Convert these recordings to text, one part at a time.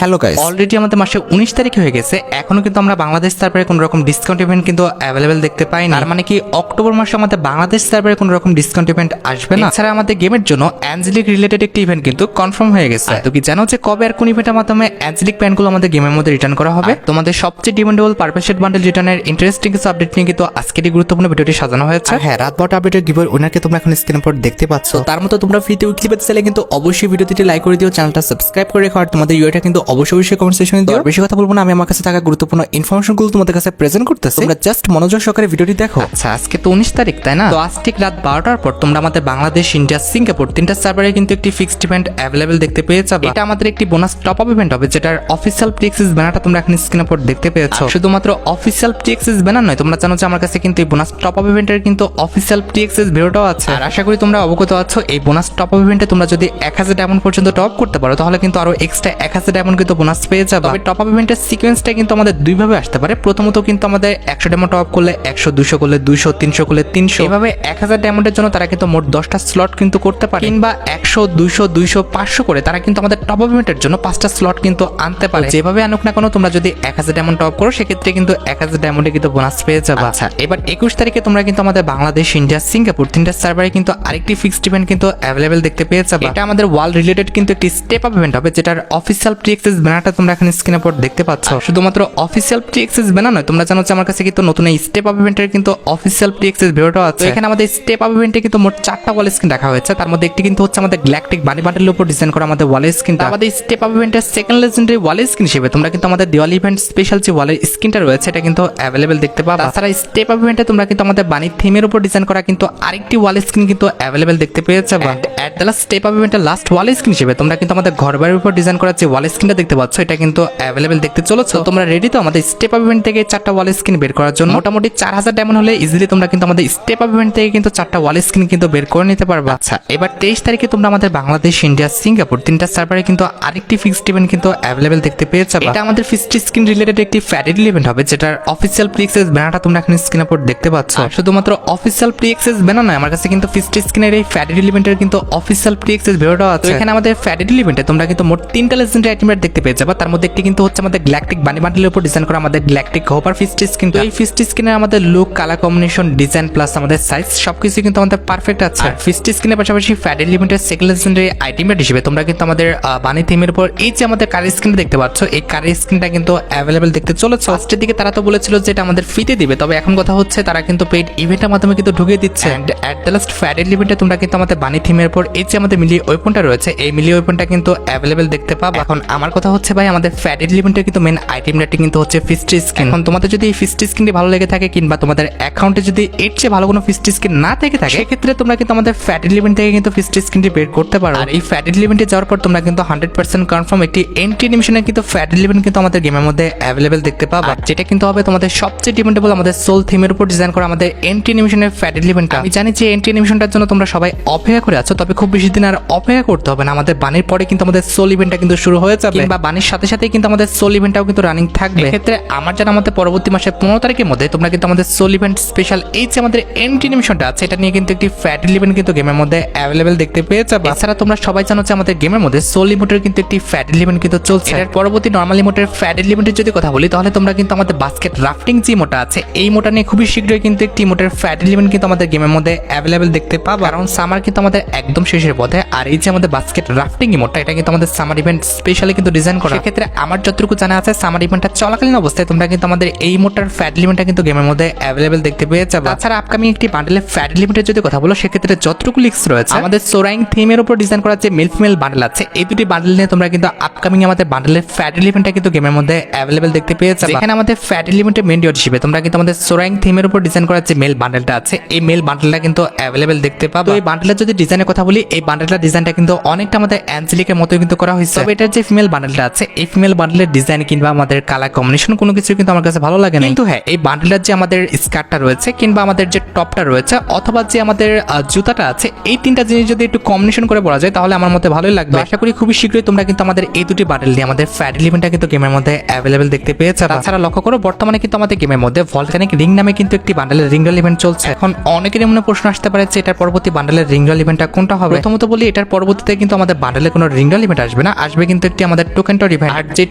Hello guys, already আমাদের মাসে 19 তারিখ হয়ে গেছে, এখনো কিন্তু আমরা বাংলাদেশ সার্ভারে কোনো রকম ডিসকাউন্ট ইভেন্ট কিন্তু অ্যাভেলেবেল দেখতে পাই না। তার মানে কি অক্টোবর মাসে আমাদের বাংলাদেশ সার্ভারে কোনো রকম ডিসকাউন্ট ইভেন্ট আসবে না। এছাড়া আমাদের গেমের জন্য অ্যাঞ্জেলিক রিলেটেড একটি ইভেন্ট কিন্তু কনফার্ম হয়ে গেছে। তো কি জানো যে কবে আর কোন ইভেন্টের মাধ্যমে অ্যাঞ্জেলিক প্যান্টগুলো আমাদের গেমের মধ্যে রিটার্ন করা হবে? তোমাদের সবচেয়ে ডিমান্ডেবল পার্পল শেড বান্ডেল রিটার্নের ইন্টারেস্টিং কিছু আপডেট নিয়ে কিন্তু আজকের এই গুরুত্বপূর্ণ ভিডিওটি সাজানো হয়েছে। হ্যাঁ, রাত 12টা আপডেটের গিভের উইনারকে তোমরা এখন স্ক্রিনের উপর দেখতে পাচ্ছ। তার মতো তোমরা ফ্রিতে উইকলি পেতে চাইলে কিন্তু অবশ্যই ভিডিওটি লাইক করে দিও, চ্যানেলটা সাবস্ক্রাইব করে রেখো, আর তোমাদের ইউআইটা কিন্তু অবশ্যই কমেন্ট সেকশনে দিও। বেশি কথা বলবো না, আমি আমার কাছে থাকা গুরুত্বপূর্ণ ইনফরমেশনগুলো তোমাদের কাছে প্রেজেন্ট করতেছি, তোমরা জাস্ট মনোযোগ সহকারে ভিডিওটি দেখো। আচ্ছা, আজকে তো 19 তারিখ, তাই না? তো আজ ঠিক রাত 12টার পর তোমরা আমাদের বাংলাদেশ, ইন্ডিয়া, সিঙ্গাপুর তিনটা সার্ভারে কিন্তু একটি ফিক্সড ইভেন্ট অ্যাভেলেবেল দেখতে পেয়ে যাবে। এটা আমাদের একটি বোনাস টপ আপ ইভেন্ট হবে, যেটার অফিসিয়াল প্রি-অ্যাক্সেস ব্যানারটা তোমরা এখন স্ক্রিনের উপর দেখতে পেয়েছো। শুধুমাত্র অফিসিয়াল প্রি-অ্যাক্সেস ব্যানার নয়, তোমরা জানো যে আমার কাছে কিন্তু এই বোনাস টপ আপ ইভেন্টের কিন্তু অফিসিয়াল প্রি-অ্যাক্সেস ভিডিওটাও আছে। আর আশা করি তোমরা অবগত আছো, এই বোনাস টপ আপ ইভেন্টে তোমরা যদি 1000 ডায়মন্ড পর্যন্ত টপ করতে পারো, তাহলে কিন্তু আরো এক্সট্রা 1000 ডায়মন্ড কিন্তু বোনাস পেয়ে যাবে। তবে টপ আপ ইভেন্টের সিকোয়েন্সটা কিন্তু আমাদের দুইভাবে আসতে পারে। প্রথমত কিন্তু আমাদের 100 ডায়মন্ড টপ করলে 100, 200 করলে 200, 300 করলে 300, এভাবে 1000 ডায়মন্ডের জন্য তারা কিন্তু মোট 10টা স্লট কিন্তু করতে পারে। কিংবা 100, 200, 200, 500 করে তারা কিন্তু আমাদের টপ আপ ইভেন্টের জন্য 5টা স্লট কিন্তু আনতে পারে। যেভাবে আনুক না কেন, তোমরা যদি 1000 ডায়মন্ড টপ করো, সেক্ষেত্রে কিন্তু 1000 ডায়মন্ডে কিন্তু বোনাস পেয়ে যাবে। আচ্ছা, এবার 21 তারিখে তোমরা কিন্তু আমাদের বাংলাদেশ, ইন্ডিয়া, সিঙ্গাপুর তিনটা সার্ভারে কিন্তু আরেকটি ফিক্সড ইভেন্ট কিন্তু অ্যাভেলেবেল দেখতে পেয়ে যাবে। এটা আমাদের ওয়ার্ল্ড রিলেটেড কিন্তু একটি স্টেপ আপ ইভেন্ট হবে, যেটার অফিসিয়াল প্রি-অ্যাক্সেস ব্যানারটা তোমরা এখানে স্ক্রিনের উপর দেখতে পাচ্ছ। শুধুমাত্র অফিসিয়াল প্রি-অ্যাক্সেস ব্যানার নয়, তোমরা জানো যে আমার কাছে কিন্তু নতুন এই স্টেপ আপ ইভেন্টের কিন্তু অফিসিয়াল প্রি-অ্যাক্সেস ভিডিওটাও আছে। এখানে আমাদের স্টেপ আপ ইভেন্টে কিন্তু মোট 4টা ওয়াল স্ক্রিন রাখা হয়েছে। তার মধ্যে একটি কিন্তু হচ্ছে আমাদের গ্যালাকটিক বানি বান্ডেলের উপর ডিজাইন করা আমাদের ওয়াল স্ক্রিনটা। আমাদের স্টেপ আপ ইভেন্টের সেকেন্ড লেজেন্ডারি ওয়াল স্ক্রিন হিসেবে তোমরা কিন্তু আমাদের দিওয়ালি ইভেন্ট স্পেশাল যে ওয়ালের স্ক্রিনটা রয়েছে, এটা কিন্তু অ্যাভেলেবেল দেখতে পাবে। তাছাড়া স্টেপ আপ ইভেন্টে তোমরা কিন্তু আমাদের বানি থিমের উপর ডিজাইন করা কিন্তু আরেকটি ওয়াল স্ক্রিন কিন্তু অ্যাভেলেবেল দেখতে পেয়ে যাবে। At the last step up ইভেন্টের লাস্ট ওয়াল স্ক্রিন হিসেবে তোমরা কিন্তু আমাদের ঘরবাড়ির উপর ডিজাইন করা যে ওয়াল স্ক্রিনটা দেখতে পাচ্ছ, এটা কিন্তু অ্যাভেলেবেল দেখতে চলেছো। তোমরা রেডি তো আমাদের স্টেপ আপ ইভেন্ট থেকে 4টা ওয়াল স্ক্রিন বের করার জন্য? মোটামুটি 4000 ডায়মন্ড হলে ইজিলি তোমরা কিন্তু আমাদের স্টেপ আপ ইভেন্ট থেকে কিন্তু 4টা ওয়াল স্ক্রিন কিন্তু বের করে নিতে পারবে। আচ্ছা, এবার 23 তারিখে তোমরা আমাদের বাংলাদেশ, ইন্ডিয়া, সিঙ্গাপুর তিনটা সার্ভারে কিন্তু আরেকটি ফিক্সড ইভেন্ট কিন্তু অ্যাভেলেবেল দেখতে পেয়ে যাবে। এটা আমাদের ফিক্সড স্ক্রিন রিলেটেড একটি ফ্যাডিল ইভেন্ট হবে, যেটার অফিসিয়াল প্রি-অ্যাক্সেস ব্যানারটা তোমরা এখন স্ক্রিনের উপর দেখতে পাচ্ছ। শুধুমাত্র অফিসিয়াল প্রি-অ্যাক্সেস ব্যানার নয়, আমার কাছে কিন্তু ফিক্সড স্ক্রিনের এই ফ্যাডিল ইভেন্টের কিন্তু অফিসিয়াল প্রি-অ্যাক্সেস ভিডিওটাও আছে। এখানে আমাদের ফ্যাডিল ইভেন্টে তোমরা কিন্তু মোট 3টা লেজেন্ডারি আইটেম দেখতে পেয়ে যাবে। তার মধ্যে একটি কিন্তু হচ্ছে আমাদের গ্যালাকটিক বানি বান্ডেলের উপর ডিজাইন করা আমাদের গ্যালাকটিক হোপার ফিস্ট স্ক্রিন। এই ফিস্ট স্ক্রিনের আমাদের look, colour combination, design plus আমাদের সাইজ সবকিছু কিন্তু আমাদের পারফেক্ট আছে। আর ফিস্ট স্ক্রিনের পাশাপাশি ফ্যাডিল ইভেন্টের সেকেন্ড লেজেন্ডারি আইটেম হিসেবে তোমরা কিন্তু আমাদের বানি থিমের উপর এই যে আমাদের কারের স্ক্রিনটা দেখতে পাচ্ছ, এই কারের স্ক্রিনটা কিন্তু অ্যাভেলেবেল দেখতে চলেছে। ফার্স্টের দিকে তারা তো বলেছিল যে এটা আমাদের ফ্রিতে দিবে, তবে এখন কথা হচ্ছে তারা কিন্তু পেইড ইভেন্টের মাধ্যমে কিন্তু ঢুকিয়ে দিচ্ছে। এন্ড এট দ্য লাস্ট ফ্যাডিল ইভেন্টে তোমরা কিন্তু আমাদের বানি থিমের উপর এই যে আমাদের মিলি ওয়েপনটা রয়েছে, এই মিলি ওয়েপনটা কিন্তু অ্যাভেলেবেল দেখতে পাবে। এখন আমার কথা হচ্ছে ভাই, আমাদের ফ্যাডিল ইভেন্টের কিন্তু মেন আইটেম রেটিং কিন্তু হচ্ছে ফিস্ট স্ক্রিন। এখন তোমাদের যদি এই ফিস্ট স্ক্রিনটি ভালো লেগে থাকে, কিংবা তোমাদের অ্যাকাউন্টে যদি এর চেয়ে ভালো কোনো ফিস্ট স্ক্রিন না থেকে থাকে, সেক্ষেত্রে তোমরা কিন্তু আমাদের ফ্যাডিল ইভেন্ট থেকে কিন্তু ফিস্ট স্ক্রিনটি বের করতে পারো। আর এই ফ্যাডিল ইভেন্টে যাওয়ার পর তোমরা কিন্তু 100% কনফার্ম একটি এন্ট্রি অ্যানিমেশনের কিন্তু ফ্যাডিল ইভেন্ট কিন্তু আমাদের গেমের মধ্যে অ্যাভেলেবেল দেখতে পাবে, যেটা কিন্তু হবে তোমাদের সবচেয়ে ডিমান্ডেবল আমাদের সোল থিমের উপর ডিজাইন করা আমাদের এন্ট্রি অ্যানিমেশনের ফ্যাডিল ইভেন্টটা। আমি জানি যে এন্ট্রি অ্যানিমেশনটার জন্য তোমরা সবাই অপেক্ষা করে আছো, তবে খুব বেশি দিন আর অপেক্ষা করতে হবে না। আমাদের বানির পরে কিন্তু আমাদের সোল ইভেন্টটা কিন্তু শুরু হয়ে যাবে, কিংবা বানির সাথে সাথেই কিন্তু আমাদের সোল ইভেন্টটাও কিন্তু রানিং থাকবে। এক্ষেত্রে আমার জানা মতে পরবর্তী মাসে 15 তারিখের মধ্যে তোমরা কিন্তু আমাদের সোল ইভেন্ট স্পেশাল এই যে আমাদের এন্ট্রি অ্যানিমেশনটা আছে, এটা নিয়ে কিন্তু একটি ফ্যাডিল ইভেন্ট কিন্তু গেমের মধ্যে অ্যাভেলেবেল দেখতে পেয়ে যাবে। এছাড়া তোমরা সবাই জানো যে আমাদের গেমের মধ্যে সোল ইমোটের কিন্তু একটি ফ্যাডিল ইভেন্ট কিন্তু চলছে। এর পরবর্তী নরমাল ইমোটের ফ্যাডিল ইভেন্টের যদি কথা বলি, তাহলে তোমরা কিন্তু আমাদের বাস্কেট রাফটিং যে ইমোটা আছে, এই ইমোটা নিয়ে খুবই শীঘ্রই কিন্তু একটি ইমোটের ফ্যাডিল ইভেন্ট কিন্তু আমাদের গেমের মধ্যে অ্যাভেলেবেল দেখতে পাবে। কারণ সামার কিন্তু আমাদের একদম শেষের পথে, আর এই যে আমাদের বাস্কেট রাফটিং ইমোটটা, এটা কিন্তু আমাদের সামার ইভেন্ট স্পেশালি কিন্তু ডিজাইন করা। সেক্ষেত্রে আমার যতটুকু জানা আছে, সামার ইভেন্টটা চলাকালীন অবস্থায় তোমরা কিন্তু আমাদের এই ইমোটার ফ্যাডিল ইভেন্টটা কিন্তু গেমের মধ্যে অ্যাভেলেবেল দেখতে পেয়ে যাবে। তাছাড়া আপকামিং একটি বান্ডেলের ফ্যাডিল ইভেন্টের যদি কথা বলো, সেক্ষেত্রে যতটুকু লিক্স রয়েছে আমাদের সোরাইং থিমের উপর ডিজাইন করা যে মেল ফিমেল বান্ডেল আছে, এই দুটি বান্ডেল নিয়ে তোমরা কিন্তু আপকামিং আমাদের বান্ডেলের ফ্যাডিল ইভেন্টটা কিন্তু গেমের মধ্যে অ্যাভেলেবেল দেখতে পেয়ে যাবে। এখানে আমাদের ফ্যাডিল ইভেন্টের মেন ডিও হিসেবে তোমরা কিন্তু আমাদের সোরাইং থিমের উপর ডিজাইন করা যে মেল বান্ডেলটা আছে, এই মেল বান্ডেলটা কিন্তু অ্যাভেলেবেল দেখতে পাবে। এই বান্ডেলের যদি ডিজাইনের কথা বলি, এই বান্ডেলটার ডিজাইনটা কিন্তু অনেকটা আমাদের অ্যাঞ্জেলিকের মতো কিন্তু করা হয়েছে। তবে এটার যে ফিমেল বান্ডেলটা আছে, এই ফিমেল বান্ডেলের ডিজাইন কিংবা আমাদের কালার কম্বিনেশন কোনো কিছু কিন্তু আমার কাছে ভালো লাগে না। কিন্তু হ্যাঁ, এই বান্ডেলের যে আমাদের স্কার্টটা রয়েছে, কিংবা আমাদের যে টপটা রয়েছে, অথবা যে আমাদের জুতাটা আছে, এই তিনটা জিনিস যদি একটু কম্বিনেশন করে পরা যায়, তাহলে আমার মতে ভালোই লাগবে। আশা করি খুবই শীঘ্রই তোমরা কিন্তু আমাদের এই দুটি বান্ডেল দিয়ে আমাদের ফ্যাডিল ইভেন্টটা কিন্তু গেমের মধ্যে অ্যাভেলেবেল দেখতে পেয়েছে। তাছাড়া লক্ষ্য করো, বর্তমানে কিন্তু আমাদের গেমের মধ্যে ভলকানিক রিং নামে কিন্তু একটি বান্ডেলের রিং রোল ইভেন্ট চলছে। এখন অনেকেরই মনে প্রশ্ন আসতে পারে যে এটার পরবর্তী বান্ডেলের রিং রোল ইভেন্টটা কোনটা হবে। প্রথমত বলি, এটার পরবর্তীতে কিন্তু আমাদের বান্ডেলে কোনো রিং রোল ইভেন্ট আসবে না, আসবে কিন্তু একটি আমাদের আমাদের টোকেনটর ইভেন্ট। আর যে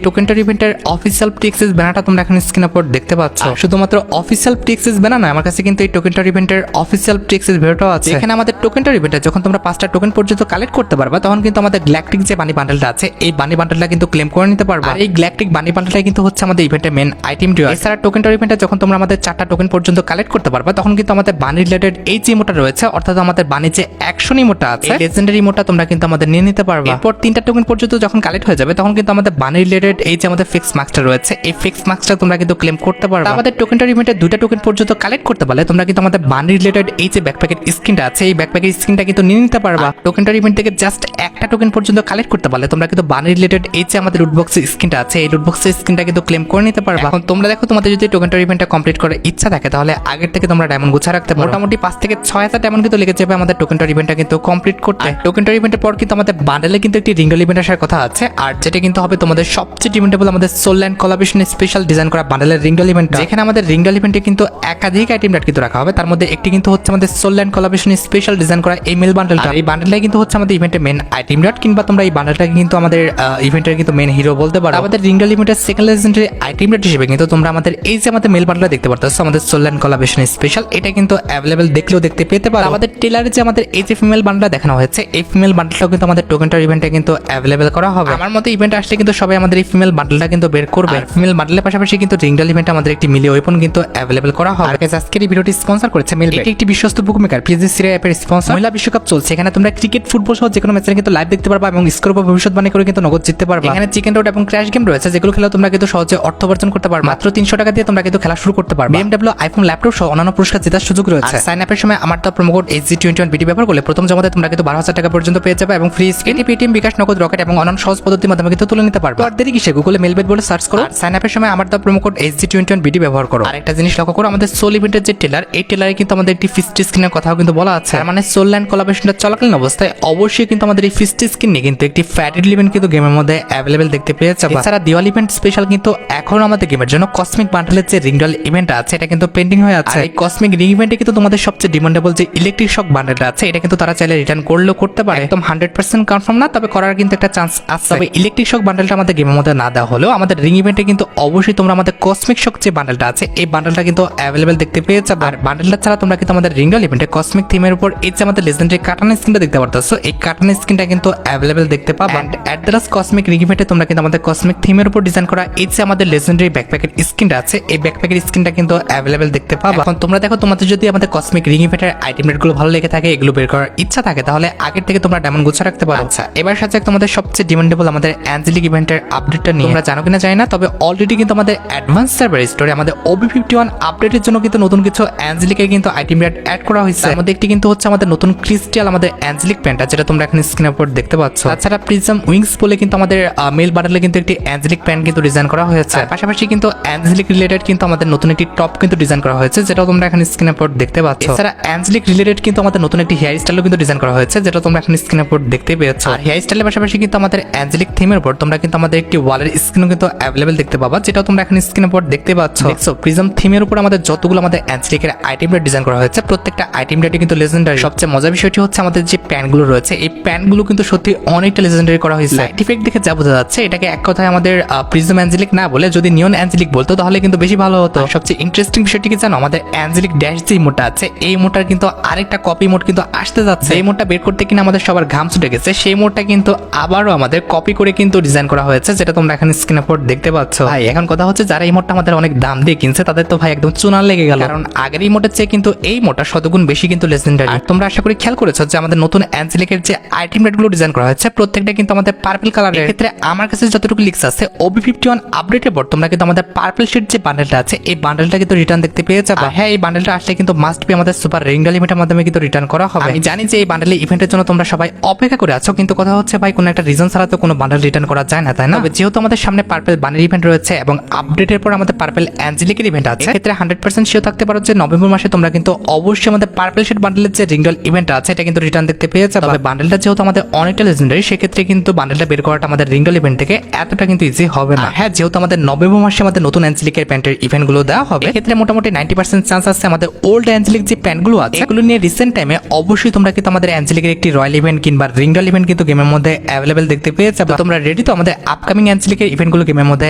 টোকেনটর ইভেন্টের অফিসিয়াল টিএক্সএস ব্যানারটা তোমরা এখন স্ক্রিনের উপর দেখতে পাচ্ছ। শুধুমাত্র অফিসিয়াল টিএক্সএস ব্যানার নয়, আমার কাছে কিন্তু এই টোকেনটর ইভেন্টের অফিসিয়াল টিএক্সএস ভিডিওটাও আছে। এখানে আমাদের টোকেনটর ইভেন্টে যখন তোমরা 5টা টোকেন পর্যন্ত কালেক্ট করতে পারবা, তখন কিন্তু আমাদের গ্যালাকটিক যে বানি বান্ডেলটা আছে এই বানি বান্ডেলটা কিন্তু ক্লেম করে নিতে পারবা। আর এই গ্যালাকটিক বানি বান্ডেলটা কিন্তু হচ্ছে আমাদের ইভেন্টের মেন আইটেম ডিও। এছাড়া টোকেনটর ইভেন্টে যখন তোমরা আমাদের 4টা টোকেন পর্যন্ত কালেক্ট করতে পারবা, তখন কিন্তু আমাদের বানি রিলেটেড এই যে ইমোটা রয়েছে, অর্থাৎ আমাদের বানি যে অ্যাকশন ইমোটা আছে, লেজেন্ডারি ইমোটা তোমরা কিন্তু আমাদের নিয়ে নিতে পারবা। এরপর 3টা টোকেন পর্যন্ত যখন কালেক্ট হয়ে যাবে, তখন কিন্তু আমাদের বানি রিলেটেড এই যে আমাদের ফিক্স মার্কসটা রয়েছে, এই ফিক্স মার্কসটা তোমরা কিন্তু ক্লেম করতে পারবা। আমাদের টোকেনটর ইভেন্টে 2টা টোকেন পর্যন্ত কালেক্ট করতে পারলে তোমরা কিন্তু আমাদের বানি রিলেটেড এই যে ব্যাকপ্যাকের স্কিনটা আছে, এই ব্যাকপ্যাকের স্কিনটা কিন্তু নিয়ে নিতে পারবা। টোকেনটর ইভেন্ট থেকে জাস্ট একটা টোকেন পর্যন্ত কালেক্ট করতে পারলে তোমরা কিন্তু বানি রিলেটেড এই যে আমাদের লুটবক্সের স্কিনটা আছে, এই লুটবক্সের স্কিনটা কিন্তু ক্লেম করে নিতে পারবা। এখন তোমরা দেখো, তোমাদের যদি টোকেনটর ইভেন্টটা কমপ্লিট করার ইচ্ছা থাকে, তাহলে আগের থেকে তোমরা ডায়মন্ড গুছা রাখতে পারো। মোটামুটি 5 থেকে 6,000 ডায়মন্ড কিন্তু লেগে যাবে আমাদের টোকেনটর ইভেন্টটা কিন্তু কমপ্লিট করতে। টোকেনটর ইভেন্টের পর কিন্তু আমাদের বান্ডেলে কিন্তু একটি রিঙ্গল ইভেন্ট আসার কথা আছে, আর যেটা কিন্তু হবে তোমাদের সবচেয়ে ডিমান্ডেবল আমাদের soul land collaboration special design করা বান্ডেলের রিঙ্গল ইভেন্ট। যেখানে আমাদের রিঙ্গল ইভেন্টে কিন্তু একাধিক আইটেম রেট কিন্তু রাখা হবে, তার মধ্যে একটি কিন্তু হচ্ছে আমাদের soul land collaboration special design করা এই মেল বান্ডেলটা। এই বান্ডেলটাই কিন্তু হচ্ছে আমাদের ইভেন্টের মেন আইটেম রেট, কিংবা তোমরা এই বান্ডেলটাকে কিন্তু আমাদের ইভেন্টের কিন্তু মেন হিরো বলতে পারো। আমাদের রিঙ্গল ইভেন্টের সেকেন্ড লেজেন্ডারি আইটেম রেট হিসেবে কিন্তু তোমরা আমাদের এই যে আমাদের মেল বান্ডেলটা দেখতে পারতেছো, আমাদের সোল ল্যান্ড কোলাবরেশন স্পেশাল, এটা কিন্তু অ্যাভেলেবল দেখলেও দেখতে পেতে পারো। আমাদের টেলারে যে আমাদের এই যে ফিমেল বান্ডেলটা দেখানো হয়েছে, এই ফিমেল বান্ডেলটাও কিন্তু আমাদের টোকেনটর ইভেন্টে কিন্তু অ্যাভেলেবল করা হবে। আমার মতে ইভেন্ট আসলে কিন্তু সবাই আমাদের এই ফিমেল বান্ডেলটা কিন্তু বের করবে। ফিমেল বান্ডেলের পাশাপাশি কিন্তু রিঙ্গল ইভেন্টে আমাদের একটি মিলি ওয়েপন কিন্তু অ্যাভেলেবল করা হবে। আর আজকের এই ভিডিওটি স্পন্সর করেছে মিলবেট, এটি একটি বিশ্বস্ত বুকমেকার, পিএসজি সিরিয়া অ্যাপের স্পন্সর। মহিলা বিশ্বকাপ চলছে, এখানে তোমরা ক্রিকেট, ফুটবল সহ যে কোনো ম্যাচে কিন্তু লাইভ দেখতে পারবা এবং স্কোর বা ভবিষ্যৎবাণী করে কিন্তু নগদ জিততে পারবা। এখানে চিকেন রোড এবং ক্র্যাশ গেম রয়েছে, যেগুলো খেলে তোমরা কিন্তু সহজে অর্থ উপার্জন করতে পারবা। মাত্র 300 টাকা দিয়ে তোমরা কিন্তু খেলা শুরু করতে পারবা। BMW, আইফোন, ল্যাপটপ সহ অন্যান্য পুরস্কার জেতার সুযোগ রয়েছে। সাইন আপের সময় আমার তো প্রোমো কোড SG21BD ব্যবহার করলে প্রথম জমাতে তোমরা কিন্তু 12,000 টাকা পর্যন্ত পেয়ে যাবে এবং ফ্রি স্ক্রিন, পেটিএম, বিকাশ, নগদ, রকেট এবং অন্যান্য সহজ পদ্ধতির মাধ্যমে কিন্তু তুলে নিতে পারবে। আর দেরি কিসে, গুগলে মেলবেট বলে সার্চ করো, সাইন আপের সময় আমার তো প্রোমো কোড SG21BD ব্যবহার করো। আর একটা জিনিস লক্ষ্য করো, আমাদের সোল ইভেন্টের যে টেলার, এই টেলারে কিন্তু আমাদের একটি ফিস্ট স্ক্রিনের কথাও কিন্তু বলা আছে। মানে সোল ল্যান্ড কোলাবরেশনটা চলাকালীন অবস্থায় অবশ্যই কিন্তু আমাদের এই ফিস্ট স্ক্রিন নিয়ে কিন্তু একটি ফ্যাটেড ইভেন্ট কিন্তু গেমের মধ্যে অ্যাভেলেবেল দেখতে পেয়ে যাবে। এছাড়া দিওয়ালি ইভেন্ট স্পেশাল কিন্তু এখন আমাদের গেমের জন্য কসমিক বান্ডেলের যে রিঙ্গল ইভেন্ট আছে, এটা কিন্তু পেন্ডিং হয়ে আছে। এই কসমিক রিং ইভেন্টে কিন্তু তোমাদের সবচেয়ে ডিমান্ডেবল যে ইলেকট্রিক শক বান্ডেলটা আছে, এটা কিন্তু তারা চাইলে রিটার্ন করলেও করতে পারে। একদম 100% কনফার্ম না, তবে করার কিন্তু একটা চান্স আছে। তবে ইলেকট্রিক শক বান্ডেলটা আমাদের গেমের মধ্যে না দেওয়া হলেও আমাদের রিং ইভেন্টে কিন্তু অবশ্যই তোমরা আমাদের কসমিক শক যে বান্ডেলটা আছে, এই বান্ডেলটা কিন্তু অ্যাভেলেবেল দেখতে পেয়ে যাবে। আর বান্ডেলটা ছাড়া তোমরা কিন্তু আমাদের রিঙ্গল ইভেন্টে কসমিক থিমের উপর এই যে আমাদের লেজেন্ডারি কাটান স্কিনটা দেখতে পারতেছো, এই কাটান স্কিনটা কিন্তু অ্যাভেলেবেল দেখতে পাবা। অ্যাড্রেস কসমিক রিং ইভেন্টে তোমরা কিন্তু আমাদের কসমিক থিমের উপর ডিজাইন করা এই যে আমাদের লেজেন্ডারি ব্যাকপ্যাকের স্কিনটা আছে, এই ব্যাকপ্যাকের স্কিনটা কিন্তু অ্যাভেলেবেল দেখতে পাবা। এখন তোমরা দেখো, তোমাদের যদি আমাদের কসমিক রিং ইভেন্টের আইটেম রেটগুলো ভালো লেগে থাকে, এগুলো বের করার ইচ্ছা থাকে, তাহলে আগের থেকে তোমরা ডায়মন্ড গুছা রাখতে পারো। আচ্ছা, এবার সাথে তোমাদের সবচেয়ে ডিমান্ডেবল আমাদের অ্যাঞ্জেলিক ইভেন্টের আপডেটটা নিয়ে। তোমরা জানো কিনা জানি না, তবে অলরেডি কিন্তু আমাদের অ্যাডভান্স সার্ভার স্টোরে আমাদের OB51 আপডেটের জন্য কিন্তু নতুন কিছু অ্যাঞ্জেলিকের কিন্তু আইটেম রেট অ্যাড করা হয়েছে। তার মধ্যে একটি কিন্তু হচ্ছে আমাদের নতুন ক্রিস্টাল আমাদের অ্যাঞ্জেলিক প্যান্টটা, যেটা তোমরা এখন স্ক্রিনের উপর দেখতে পাচ্ছ। তাছাড়া প্রিজম উইংস বলে কিন্তু আমাদের মেল বান্ডেলে কিন্তু একটি অ্যাঞ্জেলিক প্যান্ট কিন্তু ডিজাইন করা হয়েছে। পাশাপাশি কিন্তু অ্যাঞ্জেলিক রিলেটেড কিন্তু আমাদের নতুন একটি টপ কিন্তু ডিজাইন করা হয়েছে, যেটা তোমরা এখন স্ক্রিনের উপর দেখতে পাচ্ছ। এছাড়া অ্যাঞ্জেলিক রিলেটেড কিন্তু আমাদের নতুন একটি হেয়ার স্টাইলও কিন্তু ডিজাইন করা হয়েছে, যেটা তোমরা এখন স্ক্রিনের উপর দেখতে পেয়েছ। আর হেয়ার স্টাইলের পাশাপাশি কিন্তু আমাদের অ্যাঞ্জেলিক থিমের উপর তোমরা কিন্তু আমাদের একটি ওয়ালের স্ক্রিনও কিন্তু অ্যাভেলেবেল দেখতে পাবা, যেটা তোমরা এখন স্ক্রিনের উপর দেখতে পাচ্ছ। দেখছো, প্রিজম থিমের উপর আমাদের যতগুলো আমাদের অ্যাঞ্জেলিকের আইটেম রেট ডিজাইন করা হয়েছে, প্রত্যেকটা আইটেম রেটই কিন্তু লেজেন্ডারি। সবচেয়ে মজার বিষয়টি হচ্ছে আমাদের যে প্যান্টগুলো রয়েছে, এই প্যান্টগুলো কিন্তু সত্যি অনেকটা লেজেন্ডারি করা হয়েছে। সাইড ইফেক্ট দেখে যা বোঝা যাচ্ছে, এটাকে এক কথায় আমাদের প্রিজম অ্যাঞ্জেলিক না বলে যদি নিয়ন অ্যাঞ্জেলিক বলতো, তাহলে কিন্তু বেশি ভালো হতো। সবচেয়ে ইন্টারেস্টিং বিষয়টি কি জানো, আমাদের অ্যাঞ্জেলিক ড্যাশ যে ইমোটটা আছে, এই ইমোটটার কিন্তু আরেকটা কপি ইমোট কিন্তু আসতে যাচ্ছে। এই ইমোটটা বের করতে কিনা আমাদের সবার ঘাম ছুটে গেছে। সেই ইমোটটা কিন্তু আবারও আমাদের কপি করে কিন্তু ডিজাইন করা হয়েছে, যেটা তোমরা এখন স্ক্রিনের উপর দেখতে পাচ্ছ। ভাই, এখন কথা হচ্ছে, যারা ইমোটটা আমাদের অনেক দাম দিয়ে কিনছে, তাদের তো ভাই একদম চুনার লেগে গেল, কারণ আগের ইমোটের চেয়ে কিন্তু এই ইমোটটা শতগুণ বেশি কিন্তু লেজেন্ডারি। আর তোমরা আশা করি খেয়াল করেছো যে আমাদের নতুন অ্যাঞ্জেলিকের যে আইটেম রেটগুলো ডিজাইন করা হয়েছে, প্রত্যেকটা কিন্তু আমাদের পার্পল কালারের। ক্ষেত্রে আমার কাছে যতটুকু লিক্স আছে, OB51 আপডেটের পর তোমরা কিন্তু আমাদের পার্পল শেড যে বান্ডেলটা আছে, এই বান্ডেলটা কিন্তু রিটার্ন দেখতে পেয়ে যাবে। হ্যাঁ, এই বান্ডেলটা আসলে কিন্তু মাস্ট বি আমাদের সুপার রিঙ্গল ইভেন্টের মাধ্যমে কিন্তু রিটার্ন করা হবে। আমি জানি যে এই বান্ডেলের ইভেন্টের জন্য তোমরা সবাই অপেক্ষা করে আছো, কিন্তু কথা হচ্ছে ভাই, কোনো একটা রিজন ছাড়া তো কোনো বান্ডেল রিটার্ন করা যায় না, তাই না? যেহেতু আমাদের সামনে পার্পল বান্ডেল ইভেন্ট রয়েছে এবং আপডেটের পর আমাদের পার্পল অ্যাঞ্জেলিকের ইভেন্ট আছে, ক্ষেত্রে 100% শিওর থাকতে পারো যে নভেম্বর মাসে তোমরা কিন্তু অবশ্যই আমাদের পার্পল শেড বান্ডেলের যে রিঙ্গল ইভেন্ট আছে, এটা কিন্তু রিটার্ন দেখতে পেয়ে যাবে। তবে বান্ডেলটা যেহেতু আমাদের অনেকটা লেজেন্ডারি, সেক্ষেত্রে কিন্তু বান্ডেলটা বের করাটা আমাদের রিঙ্গল ইভেন্ট থেকে এতটা কিন্তু ইজি হবে না। হ্যাঁ, যেহেতু আমাদের নভেম্বর মাসে আমাদের নতুন অ্যাঞ্জেলিকের প্যান্টের ইভেন্টগুলো দেওয়া হবে, ক্ষেত্রে মোটামুটি 90% চান্স আছে আমাদের ওল্ড অ্যাঞ্জেলিক যে প্যান্টগুলো আছে, এগুলো নিয়ে রিসেন্ট টাইমে অবশ্যই তোমরা কিন্তু আমাদের অ্যাঞ্জেলিকের একটি রয়্যাল ইভেন্ট কিংবা রিঙ্গল ইভেন্ট কিন্তু গেমের মধ্যে অ্যাভেলেবেল দেখতে পেয়ে যাবে। তোমরা রেডি তো আমাদের আপকামিং অ্যাঞ্জেলিকের ইভেন্টগুলো গেমের মধ্যে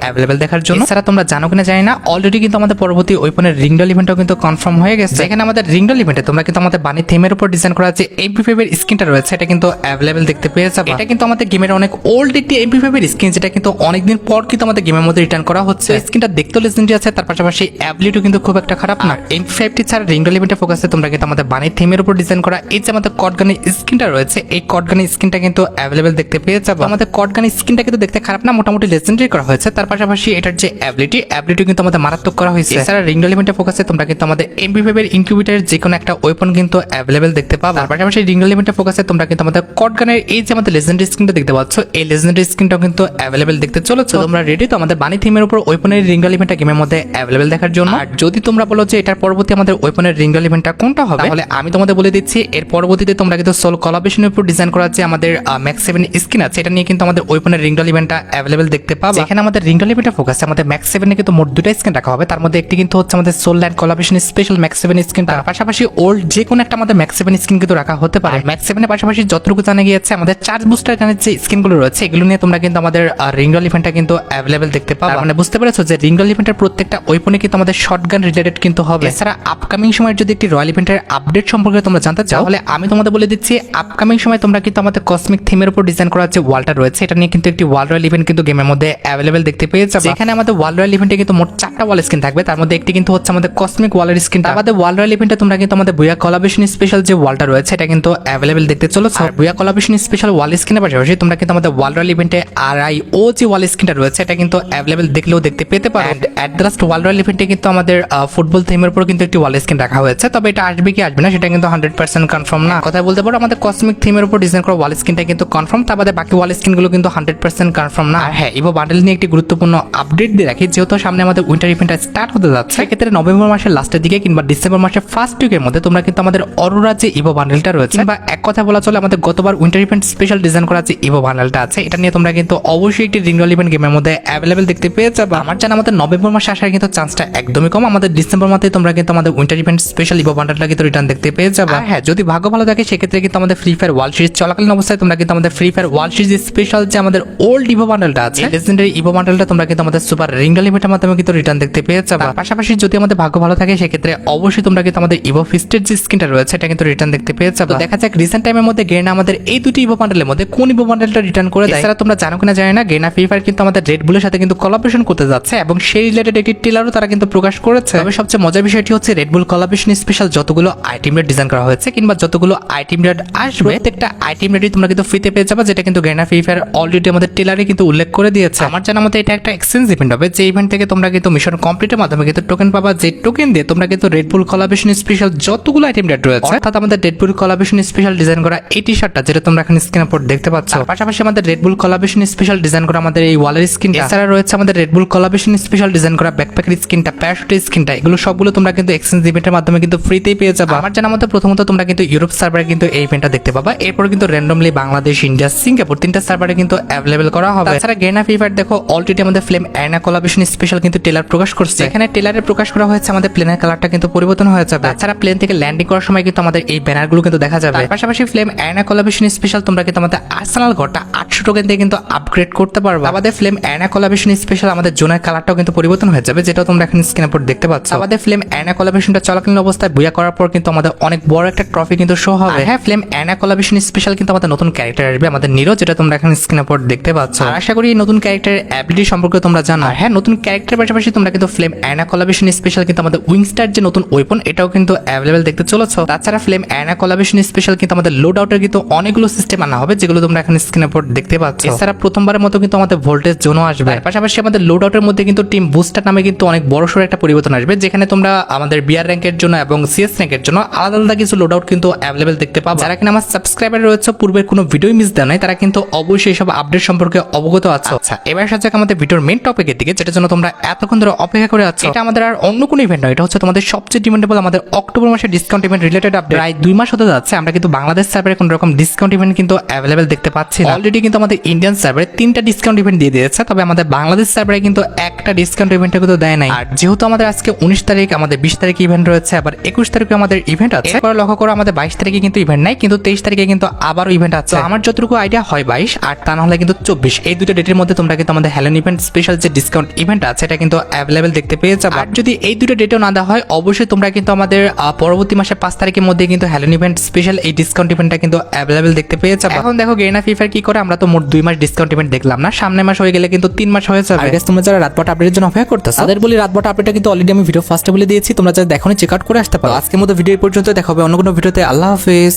অ্যাভেলেবেল দেখার জন্য। এছাড়া তোমরা জানো কিনা জানি না, অলরেডি কিন্তু আমাদের পরবর্তী ওয়েপনের রিংডল ইভেন্টও কিন্তু কনফার্ম হয়ে গেছে। এখানে আমাদের রিংডল ইভেন্টে তোমরা কিন্তু আমাদের বানি থিমের উপর ডিজাইন করা যে MP5 এর স্কিনটা রয়েছে এটা কিন্তু অ্যাভেলেবেল দেখতে পেয়ে যাবে। এটা কিন্তু আমাদের গেমের অনেক ওল্ড একটি MP5 এর স্কিন, যেটা কিন্তু অনেকদিন পর কিন্তু আমাদের গেমের মধ্যে রিটার্ন করা হচ্ছে। স্কিনটা দেখতে লেজেন্ডারি আছে, তার পাশাপাশি অ্যাবিলিটিও কিন্তু খুব একটা খারাপ না। MP5 ছাড়া রিংডল ইভেন্টে ফোকাসে তোমরা কিন্তু আমাদের বানি থিমের উপর ডিজাইন করা এই যে আমাদের কটগানের স্কিনটা রয়েছে, এই কটগানের স্কিনটা কিন্তু অ্যাভেলেবেল দেখতে পেয়ে যাবে। আমাদের কটগানের স্কিনটা কিন্তু দেখতে খারাপ না, মোটামুটি লেজেন্ডারি করা হয়েছে। তার পাশাপাশি এটার যে অ্যাবিলিটি কিন্তু আমাদের মারাত্মক করা হয়েছে। এছাড়া রিংডল ইভেন্টে ফোকাসে তোমরা কিন্তু আমাদের MP5 এর ইনকিউবেটরের যে কোনো একটা ওয়েপন কিন্তু অ্যাভেলেবেল দেখতে পাবে। তার পাশাপাশি রিংডল ইভেন্টে ফোকাসে তোমরা কিন্তু আমাদের কটগানের এই যে আমাদের লেজেন্ডারি স্কিনটা দেখতে পাচ্ছ, এই লেজেন্ডারি স্কিনটাও কিন্তু অ্যাভেলেবেল দেখতে চলেছে। তোমরা রেডি তো আমাদের বানি থিমের উপর ওয়েপনের রিংডল ইভেন্টটা গেমের মধ্যে অ্যাভেলেবেল দেখার জন্য? আর যদি তোমরা বলো যে এটার পরবর্তী আমাদের ওয়েপনের রিংডল ইভেন্টটা কোনটা হবে, তাহলে আমি তোমাদের বলে দিচ্ছি এর পরবর্তীতে তোমরা কিন্তু সোল কোলাবরেশনের উপর ডিজাইন করা যে আমাদের ম্যাক্স 7 স্কিন আছে, এটা নিয়ে কিন্তু আমাদের ওয়েপনের রিংডল ইভেন্টটা অ্যাভেলেবেল দেখতে পাবে। এখানে আমাদের রিংডল ইভেন্টে ফোকাস আমাদের ম্যাক্স 7 এ কিন্তু মোট দুটো স্কিন রাখা হবে। তার মধ্যে একটি কিন্তু হচ্ছে আমাদের soul land collaboration special max 7 skin, তার পাশাপাশি ওল্ড যে কোনো একটা আমাদের ম্যাক্স 7 স্কিন কিন্তু রাখা হতে পারে। ম্যাক্স 7 এর পাশাপাশি যতটুকু জানা গিয়েছে আমাদের চার্জ বুস্টার গানের যে স্কিনগুলো রয়েছে এগুলো নিয়ে তোমরা কিন্তু আমাদের রিংডল ইভেন্টটা কিন্তু অ্যাভেলেবেল দেখতে পাবে। মানে বুঝতে পেরেছো যে রিংডল ইভেন্টের প্রত্যেকটা ওয়েপনে কিন্তু আমাদের শটগান রিলেটেড কিন্তু হবে। এছাড়া আপকামিং সময়ের যদি একটি রয়্যাল ইভেন্টের আপডেট সম্পর্কে তোমরা জানতে চাও, তাহলে আমি তোমাদের বলে দিচ্ছি আপকামিং সময় তোমরা কিন্তু আমাদের কসমিক থিমের উপর ডিজাইন করা যে ওয়ালটা রয়েছে এটা নিয়ে কিন্তু একটি ওয়াল রয়্যাল ইভেন্ট কিন্তু গেমের মধ্যে অ্যাভেলেবেল দেখতে পেয়ে যাবে। এখানে আমাদের ওয়াল রয়্যাল ইভেন্টে কিন্তু মোট 4টা ওয়াল স্কিন থাকবে, তার মধ্যে একটি কিন্তু হচ্ছে আমাদের কসমিক ওয়ালের স্কিন। আমাদের ওয়াল রয়্যাল ইভেন্টে তোমরা কিন্তু আমাদের বুয়া কোলাবরেশন স্পেশাল যে ওয়ালটা রয়েছে এটা কিন্তু অ্যাভেলেবেল দেখতে চলেছে। আর বুয়া কোলাবরেশন স্পেশাল ওয়াল স্কিনের পাশাপাশি তোমরা কিন্তু আমাদের ওয়াল রয়্যাল ইভেন্টে RIO যে ওয়াল স্কিনটা রয়েছে এটা কিন্তু অ্যাভেলেবেল দেখলেও দেখতে পেতে পারো। At the last wall royal ইভেন্টে কিন্তু আমাদের ফুটবল থিমের উপর কিন্তু একটি ওয়াল স্কিন রাখা হয়েছে, তবে এটা আসবে কি আসবে না সেটা কিন্তু 100% কনফার্ম না। কথা বলতে পারো আমাদের কসমিক থিমের উপর ডিজাইন করা ওয়াল স্কিনটা কিন্তু কনফার্ম, তার বাদে বাকি ওয়াল স্কিনগুলো কিন্তু 100% কনফার্ম না। আর হ্যাঁ, ইভো বান্ডেল নিয়ে একটি গুরুত্বপূর্ণ আপডেট দিয়ে রাখি, যেহেতু সামনে আমাদের উইন্টার ইভেন্টটা স্টার্ট হতে যাচ্ছে, সেক্ষেত্রে নভেম্বর মাসের লাস্টের দিকে কিংবা ডিসেম্বর মাসের ফার্স্ট উইকের মধ্যে তোমরা কিন্তু আমাদের অরোরা যে ইভো বান্ডেলটা রয়েছে, কিংবা এক কথা বলা চলে আমাদের গতবার উইন্টার ইভেন্ট স্পেশাল ডিজাইন করা যে ইভো বান্ডেলটা আছে এটা নিয়ে তোমরা কিন্তু অবশ্যই একটি রিংডল ইভেন্ট গেমের মধ্যে অ্যাভেলেবেল দেখতে পেয়ে যাবে। আমার জানা আমাদের নভেম্বর মাসে আসার কিন্তু চান্সটা একদমই কম, আমাদের ডিসেম্বর মাসে তোমরা কিন্তু আমাদের উইন্টার ইভেন্ট স্পেশাল ইভো বান্ডেলটা কিন্তু রিটার্ন দেখতে পেয়ে যাবে। হ্যাঁ, যদি ভাগ্য ভালো থাকে সেক্ষেত্রে কিন্তু আমাদের ফ্রি ফায়ার ওয়ার্ল্ড সিরিজ চলাকালীন অবস্থায় তোমরা কিন্তু আমাদের free fire world series special যে আমাদের ওল্ড ইভো বান্ডেলটা আছে, লেজেন্ডারি ইভো বান্ডেলটা তোমরা কিন্তু আমাদের সুপার রিংডল ইভেন্টের মাধ্যমে কিন্তু রিটার্ন দেখতে পেয়ে যাবে। পাশাপাশি যদি আমাদের ভাগ্য ভালো থাকে সেক্ষেত্রে অবশ্যই তোমরা কিন্তু আমাদের ইভো ফিস্টের যে স্কিনটা রয়েছে এটা কিন্তু রিটার্ন দেখতে পেয়ে যাবে। দেখা যাক রিসেন্ট টাইমের মধ্যে গেনা আমাদের এই দুটি ইভো বান্ডেলের মধ্যে কোন ইভো বান্ডেলটা রিটার্ন করে দেয়। এছাড়া তোমরা জানো কিনা জানি না, গেনা ফ্রি ফায়ার কিন্তু আমাদের রেড বুলের সাথে কিন্তু কোলাবরেশন করতে যাচ্ছে এবং সেই রিলেটেড একটি ট্রেলারও তারা কিন্তু প্রকাশ করেছে। তবে সবচেয়ে মজার বিষয়টি হচ্ছে রেড বুল কোলাবরেশন স্পেশাল যতগুলো আইটেম রেট ডিজাইন করা হয়েছে কিংবা যতগুলো আইটেম রেট আসবে প্রত্যেকটা আইটেম রেটই তোমরা কিন্তু ফ্রিতে পেয়ে যাবে, যেটা কিন্তু গেনা ফ্রি ফায়ার অলরেডি আমাদের ট্রেলারে কিন্তু উল্লেখ করে দিয়েছে। আমার জানা মতে এটা একটা এক্সচেঞ্জ ইভেন্ট হবে, যে ইভেন্ট থেকে তোমরা কিন্তু মিশন কমপ্লিটের মাধ্যমে কিন্তু টোকেন পাবা, যে টোকেন দিয়ে তোমরা কিন্তু রেড বুল কোলাবরেশন স্পেশাল যতগুলো আইটেম রেট রয়েছে অর্থাৎ আমাদের রেড বুল কোলাবরেশন স্পেশাল ডিজাইন করা এই টি-শার্টটা যেটা তোমরা এখানে স্ক্রিনের উপর দেখতে পাচ্ছ, পাশাপাশি আমাদের রেড বুল কোলাবরেশন স্পেশাল ডিজাইন করা আমাদের এই ওয়ালের স্কিনটা, এছাড়া রয়েছে আমাদের রেড বুল কোলাবরেশন স্পেশাল ডিজাইন করা ব্যাকপ্যাকের স্কিনটা, প্যারাশুটের স্কিনটা, এগুলো সবগুলো তোমরা কিন্তু এক্সচেঞ্জ ইভেন্টের মাধ্যমে কিন্তু ফ্রিতেই পেয়ে যাবে। আমার জানা মতে প্রথমত তোমরা কিন্তু ইউরোপ সার্ভারে কিন্তু এই ইভেন্টটা দেখতে পাবা, এরপর কিন্তু র্যান্ডমলি বাংলাদেশ, ইন্ডিয়া, সিঙ্গাপুর তিনটা সার্ভারে কিন্তু অ্যাভেলেবল করা হবে। তাছাড়া গেনা ফ্রি ফায়ার দেখো অলরেডি আমাদের ফ্লেম অ্যারেনা কোলাবরেশন স্পেশাল কিন্তু ট্রেলার প্রকাশ করছে, এখানে ট্রেলারে প্রকাশ করা হয়েছে আমাদের প্লেনের কালারটা কিন্তু পরিবর্তন হয়ে যাবে। তাছাড়া প্লেন থেকে ল্যান্ডিং করার সময় কিন্তু আমাদের এই ব্যানারগুলো কিন্তু দেখা যাবে। পাশাপাশি ফ্লেম অ্যারেনা কোলাবরেশন স্পেশাল তোমরা কিন্তু আমাদের আর্সেনাল ঘরটা 800 টোকেন দিয়ে কিন্তু আপগ্রেড করতে পারবে। আমাদের ফ্লেম অ্যারেনা কোলাবরেশন স্পেশাল আমাদের জোনের কালারটাও কিন্তু পরিবর্তন হয়ে যাবে, যেটা তোমরা এখানে স্ক্রিনের উপর দেখতে পাচ্ছ। আমাদের ফ্লেম অ্যারেনা কোলাবরেশনটা চলাকালীন অবস্থায় বুয়া করার পর কিন্তু আমাদের অনেক বড় একটা ট্রফি কিন্তু শো হবে। হ্যাঁ, ফ্লেম অ্যারেনা কোলাবরেশন স্পেশাল কিন্তু আমাদের নতুন ক্যারেক্টার আসবে, আমাদের নিরো, যেটা তোমরা এখানে স্ক্রিনের উপর দেখতে পাচ্ছ। আশা করি এই নতুন ক্যারেক্টারের অ্যাবিলিটি সম্পর্কে তোমরা জানো। হ্যাঁ, নতুন ক্যারেক্টারের পাশাপাশি তোমরা কিন্তু ফ্লেম অ্যারেনা কোলাবরেশন স্পেশাল কিন্তু আমাদের উইংস্টার যে নতুন ওয়েপন এটাও কিন্তু অ্যাভেলেবল দেখতে চলেছে। তাছাড়া ফ্লেম অ্যারেনা কোলাবরেশন স্পেশাল কিন্তু আমাদের লোড আউটের কিন্তু অনেকগুলো সিস্টেম আনা হবে, যেগুলো তোমরা এখানে স্ক্রিনের উপর দেখতে পাচ্ছ। এছাড়া প্রথমবারের মতো কিন্তু আমাদের ভোল্টেজ জোনও আসবে। পাশাপাশি আমাদের লোড আউটের মধ্যে কিন্তু টিম বুস্টার নামে কিন্তু অনেক বড়সড় একটা পরিবর্তন আসবে, যেখানে তোমরা আমাদের বিআর র্যাঙ্কের জন্য এবং সিএস র্যাঙ্কের জন্য আলাদা আলাদা কিছু লোড আউট কিন্তু অ্যাভেলেবল দেখতে পাবো। যারা কিনা আমার সাবস্ক্রাইবার রয়েছে, পূর্বের কোনো ভিডিও মিস দেয় নাই, তারা কিন্তু অবশ্যই সব আপডেট সম্পর্কে অবগত আছো। আচ্ছা, এবার সাথে আমাদের ভিডিওর মেইন টপিকের দিকে, যেটার জন্য তোমরা এতক্ষণ ধরে অপেক্ষা করে আছো। এটা আমাদের আর অন্য কোনো ইভেন্ট নয়, এটা হচ্ছে তোমাদের সবচেয়ে ডিমান্ডেবল আমাদের অক্টোবর মাসের ডিসকাউন্ট ইভেন্ট রিলেটেড আপডেট। প্রায় 2 মাস হতে যাচ্ছে আমরা কিন্তু বাংলাদেশ সার্ভারে কোনো রকম ডিসকাউন্ট ইভেন্ট কিন্তু অ্যাভেলেবল দেখতে পাচ্ছি না। অলরেডি কিন্তু আমাদের ইন্ডিয়ান সার্ভারে 3টা ডিসকাউন্ট ইভেন্ট দিয়ে দিয়েছে, তবে আমাদের বাংলাদেশ সার্ভারে কিন্তু একটা ডিসকাউন্ট ইভেন্ট কিন্তু দেয় নাই। আর যেহেতু আমাদের আজকে 19 তারিখ, আমাদের 20 তারিখে ইভেন্ট রয়েছে, আবার 21 তারিখে আমাদের ইভেন্ট আছে। এরপর লক্ষ্য করো আমাদের 22 তারিখে কিন্তু ইভেন্ট নাই, কিন্তু 23 তারিখে কিন্তু আবারও ইভেন্ট আছে। আমার যতটুকু আইডিয়া হয় 22, আর তা না হলে আমাদের কিন্তু 24 এই দুটো ডেটের মধ্যে তোমরা কিন্তু আমাদের হ্যালোন ইভেন্ট স্পেশাল যে ডিসকাউন্ট ইভেন্ট আছে এটা কিন্তু অ্যাভেলেবেল দেখতে পেয়ে যাবে। আর যদি এই দুটো ডেটেও না দেওয়া হয় অবশ্যই তোমরা কিন্তু আমাদের পরবর্তী মাসে 5 তারিখের মধ্যে কিন্তু হ্যালোন ইভেন্ট স্পেশাল এই ডিসকাউন্ট ইভেন্টটা কিন্তু অ্যাভেলেবেল দেখতে পেয়ে যাবে। এখন দেখো গেরিনা ফ্রি ফায়ার কি করে, আমরা তো মোট 2 মাস ডিসকাউন্ট ইভেন্ট দেখলাম না, সামনের মাস হয়ে গেলে কিন্তু 3 মাস হয়ে যাবে। আর গাইস তোমরা যারা রাতবাটা আপডেটের জন্য অপেক্ষা করতেছো তাদের বলি রাতবাটা আপডেটটা কিন্তু অলরেডি আমি ভিডিও ফার্স্টে বলে দিয়েছি, তোমরা যারা দেখোনি চেক আউট করে আসতে পারো। আজকের মতো ভিডিও এই পর্যন্ত, দেখা হবে অন্য কোনো ভিডিওতে। আল্লাহ হাফেজ।